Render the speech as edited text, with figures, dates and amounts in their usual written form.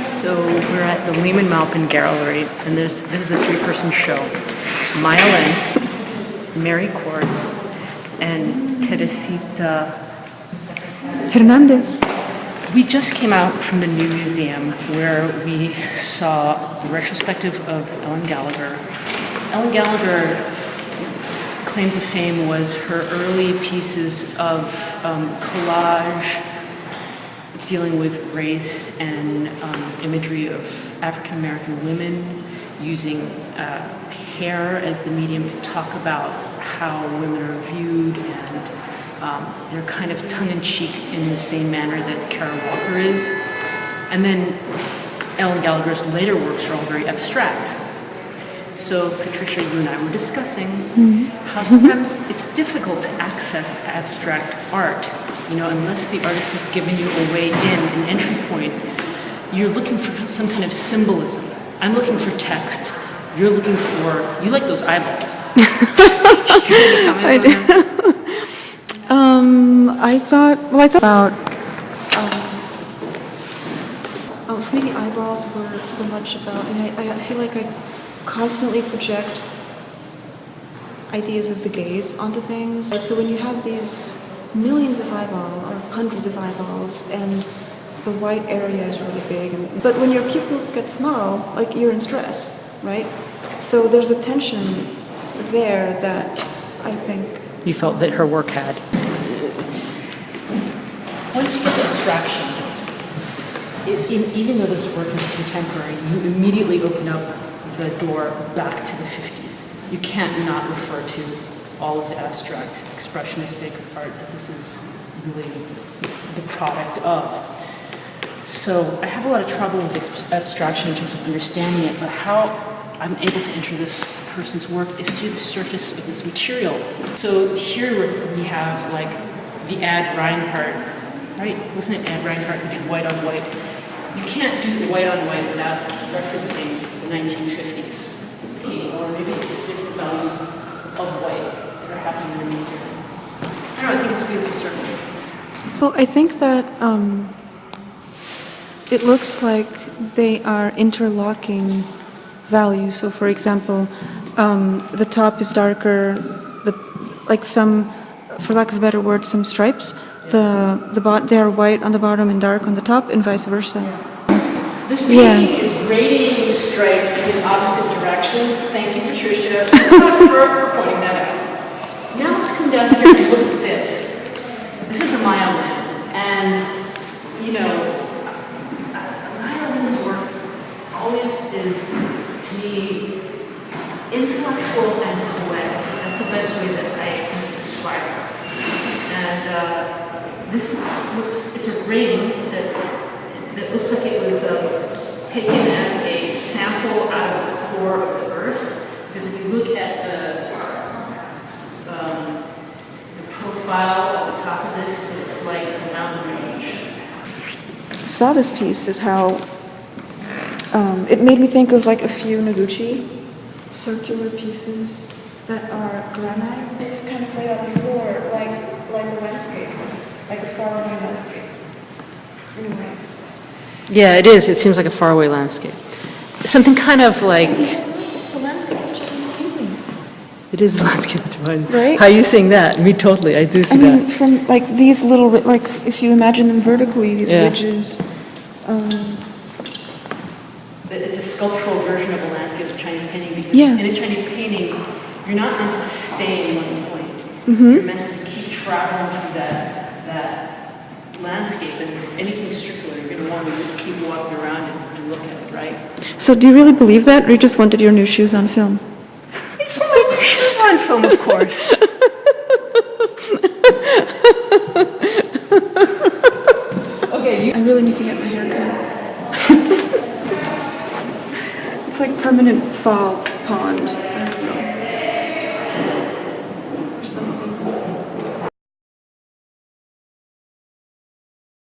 So we're at the Lehmann Maupin Gallery, and this is a three-person show. Maya Lin, Mary Corse, and Teresita Hernandez. We just came out from the new museum where we saw the retrospective of Ellen Gallagher. Ellen Gallagher claim to fame was her early pieces of collage dealing with race and imagery of African American women, using hair as the medium to talk about how women are viewed, and they're kind of tongue-in-cheek in the same manner that Kara Walker is. And then Ellen Gallagher's later works are all very abstract. So Patricia, you and I were discussing how sometimes it's difficult to access abstract art, unless the artist has given you a way in, an entry point. You're looking for some kind of symbolism. I'm looking for text. You're looking for, you like those eyeballs. I thought about, for me the eyebrows were so much about, I feel like I constantly project ideas of the gaze onto things. So when you have these millions of eyeballs, or hundreds of eyeballs, and the white area is really big, but when your pupils get small, like you're in stress, right? So there's a tension there that I think you felt that her work had. Once you get the abstraction, even though this work is contemporary, you immediately open up the door back to the 50s. You can't not refer to all of the abstract, expressionistic art that this is really the product of. So I have a lot of trouble with abstraction in terms of understanding it, but how I'm able to enter this person's work is through the surface of this material. So here we have like the Ad Reinhardt, right? Wasn't it Ad Reinhardt who did white on white? You can't do white on white without referencing the 1950s. Or maybe it's the different values of white that are happening underneath here. I don't know, I think it's a beautiful surface. Well, I think that it looks like they are interlocking values. So, for example, the top is darker, like some, for lack of a better word, some stripes. They are white on the bottom and dark on the top, and vice versa. This painting is radiating stripes in opposite directions. Thank you, Patricia, for pointing that out. Now let's come down here and look at this. This is a Maya Lin, and Maya Lin's work always is, to me, intellectual and poetic. That's the best way that I think to describe her. And it's a ring that looks like it was taken as a sample out of the core of the Earth. Because if you look at the profile at the top of this, it's like a mountain range. I saw this piece is how it made me think of like a few Noguchi circular pieces that are granite. It's kind of laid on the floor like a landscape, like a faraway landscape. Anyway. Yeah, it is. It seems like a faraway landscape. Something kind of like... It's the landscape of Chinese painting. It is the landscape of Chinese. Right? How are you seeing that? Me totally. I do see that. I mean, from like these little, like if you imagine them vertically, these ridges. It's a sculptural version of a landscape of Chinese painting because in a Chinese painting, you're not meant to stay in one point. You're meant to keep traveling through that landscape, and anything circular, you're going to want to keep walking around and look at it, right? So do you really believe that, or you just wanted your new shoes on film? It's my new shoes on film, of course. Okay, I really need to get my hair cut. It's like permanent fall pond.